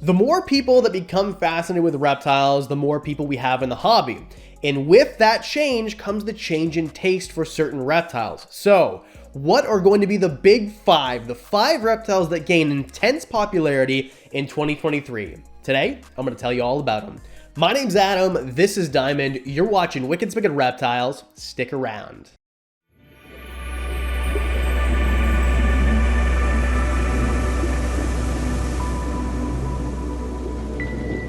The more people that become fascinated with reptiles, the more people we have in the hobby. And with that change comes the change in taste for certain reptiles. So, what are going to be the big five, the 5 reptiles that gain intense popularity in 2023? Today, I'm going to tell you all about them. My name's Adam, this is Diamond, you're watching Wickens Reptiles, stick around.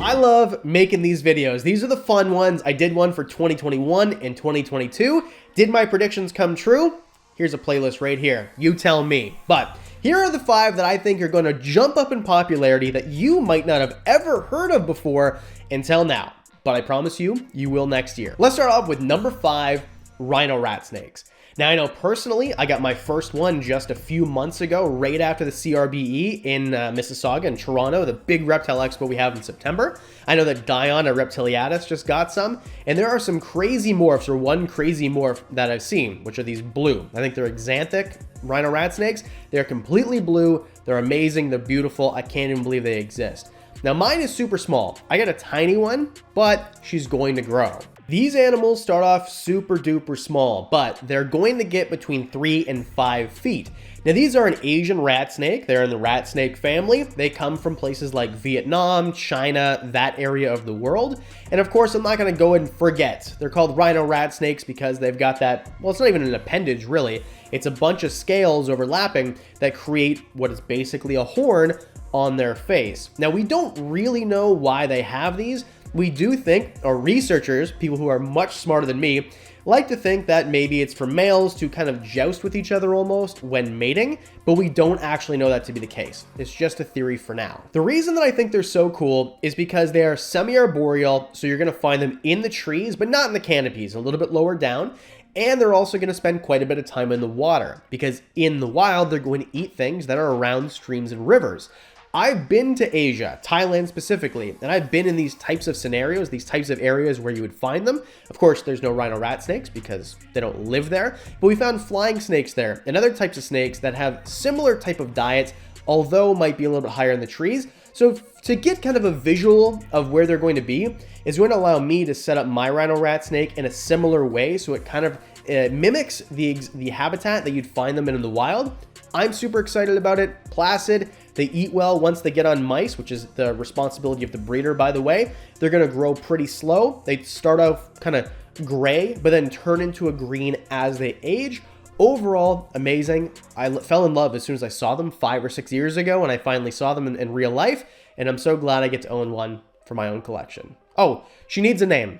I love making these videos. These are the fun ones. I did one for 2021 and 2022. Did my predictions come true? Here's a playlist right here. You tell me. But here are the 5 that I think are going to jump up in popularity that you might not have ever heard of before until now. But I promise you, you will next year. Let's start off with number 5, Rhino Rat Snakes. Now, I know personally, I got my first one just a few months ago, right after the CRBE in Mississauga and Toronto, the big reptile expo we have in September. I know that Dion at Reptiliatus just got some, and there are some crazy morphs, or one crazy morph that I've seen, which are these blue. I think they're xanthic rhino rat snakes. They're completely blue. They're amazing. They're beautiful. I can't even believe they exist. Now, mine is super small. I got a tiny one, but she's going to grow. These animals start off super duper small, but they're going to get between 3 and 5 feet. Now, these are an Asian rat snake. They're in the rat snake family. They come from places like Vietnam, China, that area of the world. And of course, I'm not going to go and forget. They're called rhino rat snakes because they've got that, well, it's not even an appendage really. It's a bunch of scales overlapping that create what is basically a horn on their face. Now, we don't really know why they have these. We do think, or researchers, people who are much smarter than me, like to think that maybe it's for males to kind of joust with each other almost when mating, but we don't actually know that to be the case. It's just a theory for now. The reason that I think they're so cool is because they are semi-arboreal, so you're going to find them in the trees, but not in the canopies, a little bit lower down. And they're also going to spend quite a bit of time in the water, because in the wild, they're going to eat things that are around streams and rivers. I've been to Asia, Thailand specifically, and I've been in these types of scenarios, these types of areas where you would find them. Of course, there's no rhino rat snakes because they don't live there, but we found flying snakes there and other types of snakes that have similar type of diets, although might be a little bit higher in the trees. So to get kind of a visual of where they're going to be is going to allow me to set up my rhino rat snake in a similar way, so it kind of mimics the habitat that you'd find them in the wild. I'm super excited about it. Placid. They eat well once they get on mice, which is the responsibility of the breeder, by the way. They're going to grow pretty slow. They start off kind of gray, but then turn into a green as they age. Overall, amazing. I fell in love as soon as I saw them 5 or 6 years ago, and I finally saw them in real life, and I'm so glad I get to own one for my own collection. Oh, she needs a name.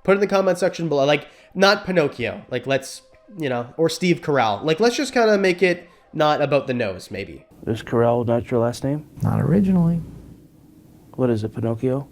Put it in the comment section below. Like, not Pinocchio. Like, let's, or Steve Carell. Like, let's just kind of make it not about the nose, maybe. Is Carell not your last name? Not originally. What is it, Pinocchio?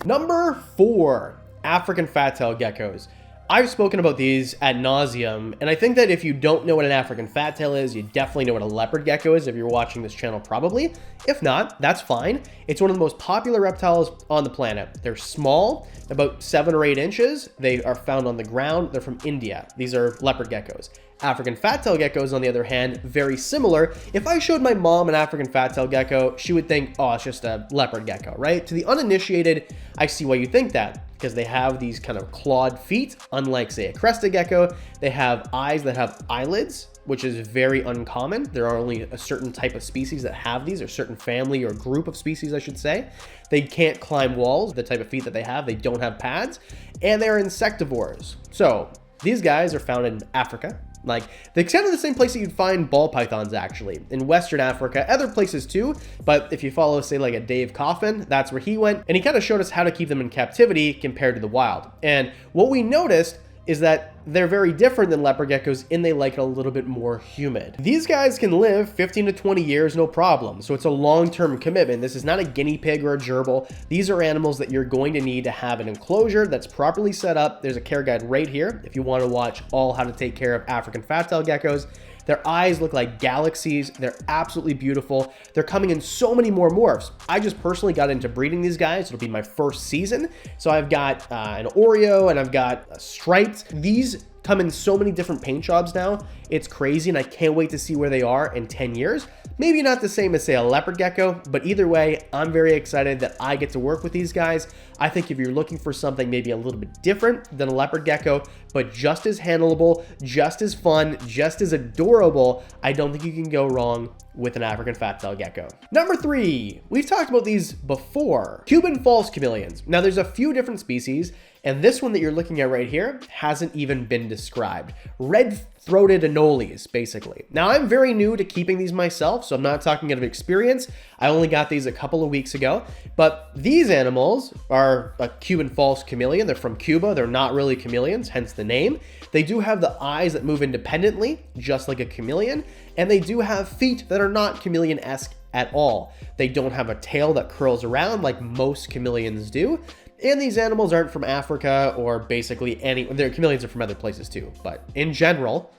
Number 4, African fat-tailed geckos. I've spoken about these ad nauseum, and I think that if you don't know what an African fat-tail is, you definitely know what a leopard gecko is if you're watching this channel probably. If not, that's fine. It's one of the most popular reptiles on the planet. They're small, about 7 or 8 inches. They are found on the ground. They're from India. These are leopard geckos. African fat-tailed geckos, on the other hand, very similar. If I showed my mom an African fat-tailed gecko, she would think, oh, it's just a leopard gecko, right? To the uninitiated, I see why you think that, because they have these kind of clawed feet, unlike, say, a crested gecko. They have eyes that have eyelids, which is very uncommon. There are only a certain type of species that have these, or certain family or group of species, I should say. They can't climb walls, the type of feet that they have. They don't have pads, and they're insectivores. So these guys are found in Africa. Like, they're kind of the same place that you'd find ball pythons, actually, in Western Africa, other places too, but if you follow, say, like a Dave Coffin, that's where he went, and he kind of showed us how to keep them in captivity compared to the wild. And what we noticed is that they're very different than leopard geckos in they like it a little bit more humid. These guys can live 15 to 20 years, no problem. So it's a long-term commitment. This is not a guinea pig or a gerbil. These are animals that you're going to need to have an enclosure that's properly set up. There's a care guide right here if you want to watch all how to take care of African fat-tailed geckos. Their eyes look like galaxies. They're absolutely beautiful. They're coming in so many more morphs. I just personally got into breeding these guys. It'll be my first season. So I've got an Oreo and I've got striped. These come in so many different paint jobs now. It's crazy, and I can't wait to see where they are in 10 years. Maybe not the same as, say, a leopard gecko, but either way, I'm very excited that I get to work with these guys. I think if you're looking for something maybe a little bit different than a leopard gecko, but just as handleable, just as fun, just as adorable, I don't think you can go wrong with an African fat-tailed gecko. Number 3, we've talked about these before. Cuban false chameleons. Now, there's a few different species, and this one that you're looking at right here hasn't even been described. Red-throated anoles, basically. Now, I'm very new to keeping these myself, so I'm not talking out of experience. I only got these a couple of weeks ago, but these animals are a Cuban false chameleon. They're from Cuba. They're not really chameleons, hence the name. They do have the eyes that move independently, just like a chameleon, and they do have feet that are not chameleon-esque at all. They don't have a tail that curls around like most chameleons do. And these animals aren't from Africa or basically their chameleons are from other places too. But in general,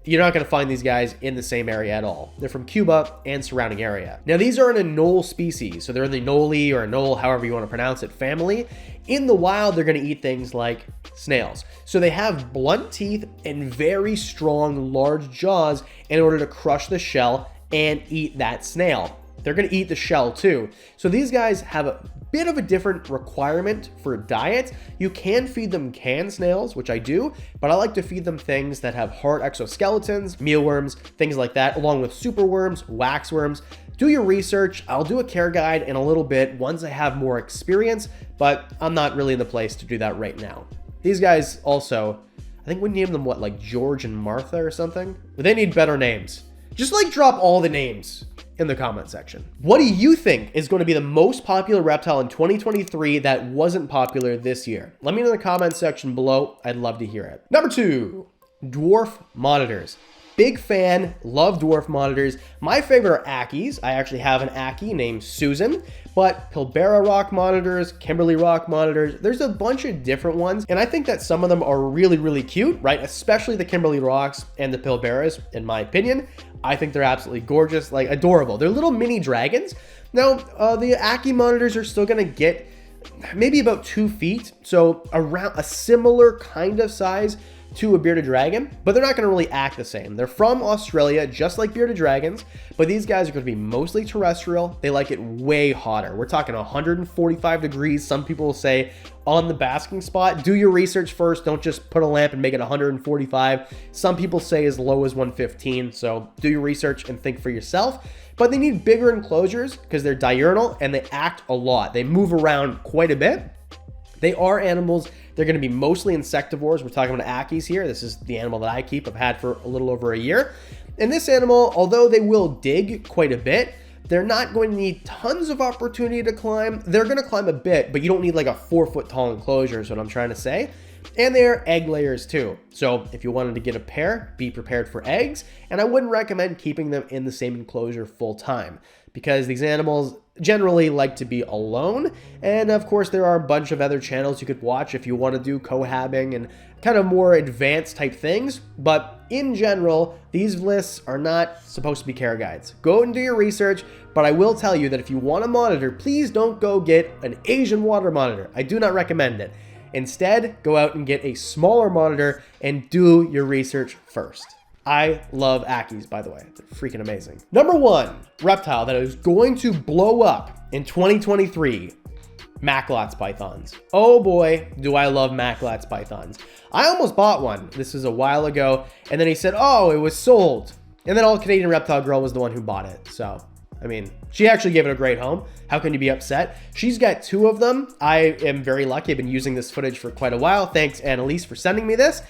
you're not going to find these guys in the same area at all. They're from Cuba and surrounding area. Now, these are an anole species. So they're in the anole or anole, however you want to pronounce it, family. In the wild, they're going to eat things like snails. So they have blunt teeth and very strong, large jaws in order to crush the shell and eat that snail. They're going to eat the shell too. So these guys have a bit of a different requirement for diet. You can feed them canned snails, which I do, but I like to feed them things that have hard exoskeletons, mealworms, things like that, along with superworms, waxworms. Do your research. I'll do a care guide in a little bit once I have more experience, but I'm not really in the place to do that right now. These guys also, I think we named them what, like George and Martha or something? But they need better names. Just like drop all the names in the comment section. What do you think is going to be the most popular reptile in 2023 that wasn't popular this year? Let me know in the comment section below. I'd love to hear it. Number 2, Dwarf Monitors. Big fan, love Dwarf Monitors. My favorite are Ackies. I actually have an Ackie named Susan, but Pilbara Rock Monitors, Kimberly Rock Monitors, there's a bunch of different ones, and I think that some of them are really, really cute, right? Especially the Kimberly Rocks and the Pilbaras, in my opinion. I think they're absolutely gorgeous, like adorable. They're little mini dragons. Now, the Ackie monitors are still gonna get maybe about 2 feet, so around a similar kind of size to a bearded dragon, but they're not going to really act the same. They're from Australia, just like bearded dragons, but these guys are going to be mostly terrestrial. They like it way hotter. We're talking 145 degrees. Some people will say on the basking spot. Do your research first. Don't just put a lamp and make it 145. Some people say as low as 115. So do your research and think for yourself. But they need bigger enclosures because they're diurnal and they act a lot. They move around quite a bit. They are animals. They're going to be mostly insectivores. We're talking about Ackies here. This is the animal that I keep. I've had for a little over a year. And this animal, although they will dig quite a bit, they're not going to need tons of opportunity to climb. They're going to climb a bit, but you don't need like a 4-foot tall enclosure is what I'm trying to say. And they're egg layers too. So if you wanted to get a pair, be prepared for eggs. And I wouldn't recommend keeping them in the same enclosure full time because these animals generally like to be alone. And of course, there are a bunch of other channels you could watch if you want to do cohabbing and kind of more advanced type things. But in general, these lists are not supposed to be care guides. Go out and do your research. But I will tell you that if you want a monitor, please don't go get an Asian water monitor. I do not recommend it. Instead, go out and get a smaller monitor and do your research first. I love Ackies, by the way. They're freaking amazing. Number 1, reptile that is going to blow up in 2023, Macklots Pythons. Oh boy, do I love Macklots Pythons. I almost bought one. This is a while ago. And then he said, oh, it was sold. And then All Canadian Reptile Girl was the one who bought it. So, I mean, she actually gave it a great home. How can you be upset? She's got 2 of them. I am very lucky. I've been using this footage for quite a while. Thanks, Annalise, for sending me this.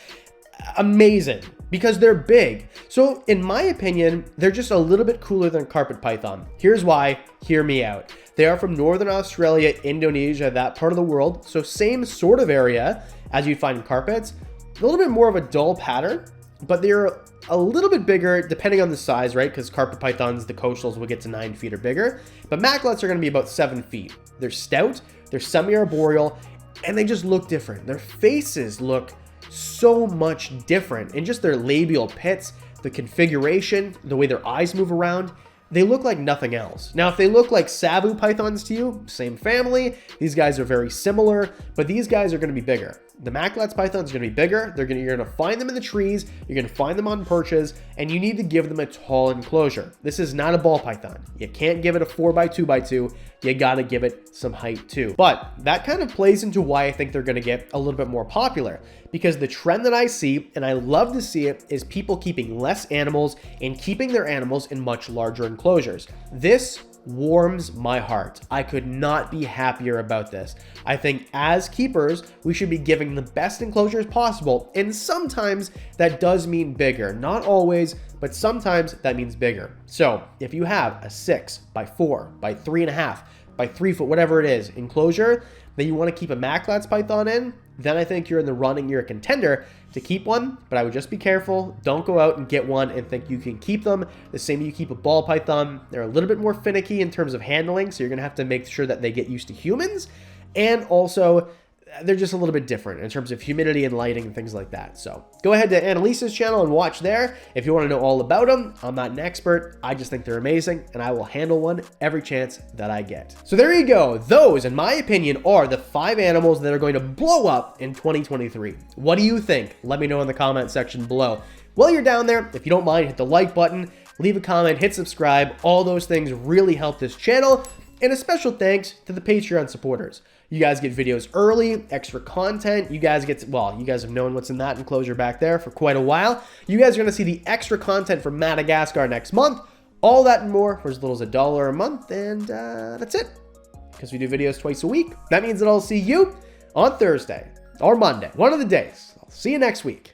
Amazing, because they're big. So in my opinion, they're just a little bit cooler than carpet python. Here's why. Hear me out. They are from Northern Australia, Indonesia, that part of the world. So same sort of area as you'd find in carpets. A little bit more of a dull pattern, but they're a little bit bigger depending on the size, right? Because carpet pythons, the coastals will get to 9 feet or bigger. But Macklots are going to be about 7 feet. They're stout, they're semi-arboreal, and they just look different. Their faces look so much different, and just their labial pits, the configuration, the way their eyes move around, they look like nothing else. Now, if they look like Sabu pythons to you, same family, these guys are very similar, but these guys are going to be bigger. The Macklots Pythons are going to be bigger. You're going to find them in the trees. You're going to find them on perches, and you need to give them a tall enclosure. This is not a ball python. You can't give it a 4x2x2. You got to give it some height too. But that kind of plays into why I think they're going to get a little bit more popular, because the trend that I see, and I love to see it, is people keeping less animals and keeping their animals in much larger enclosures. This warms my heart. I could not be happier about this. I think as keepers, we should be giving the best enclosures possible, and sometimes that does mean bigger. Not always, but sometimes that means bigger. So if you have a 6x4 by 3.5 by 3 foot, whatever it is, enclosure that you want to keep a Macklots Python in, then I think you're in the running, you're a contender to keep one, but I would just be careful. Don't go out and get one and think you can keep them the same way you keep a ball python. They're a little bit more finicky in terms of handling, so you're going to have to make sure that they get used to humans, and also they're just a little bit different in terms of humidity and lighting and things like that. So go ahead to Annalisa's channel and watch there if you want to know all about them. I'm not an expert. I just think they're amazing, and I will handle one every chance that I get. So there you go. Those, in my opinion, are the 5 animals that are going to blow up in 2023. What do you think? Let me know in the comment section below. While you're down there, if you don't mind, hit the like button, leave a comment, hit subscribe. All those things really help this channel. And a special thanks to the Patreon supporters. You guys get videos early, extra content. You guys get, well, you guys have known what's in that enclosure back there for quite a while. You guys are going to see the extra content from Madagascar next month. All that and more for as little as $1 a month. And that's it. Because we do videos twice a week. That means that I'll see you on Thursday or Monday, one of the days. I'll see you next week.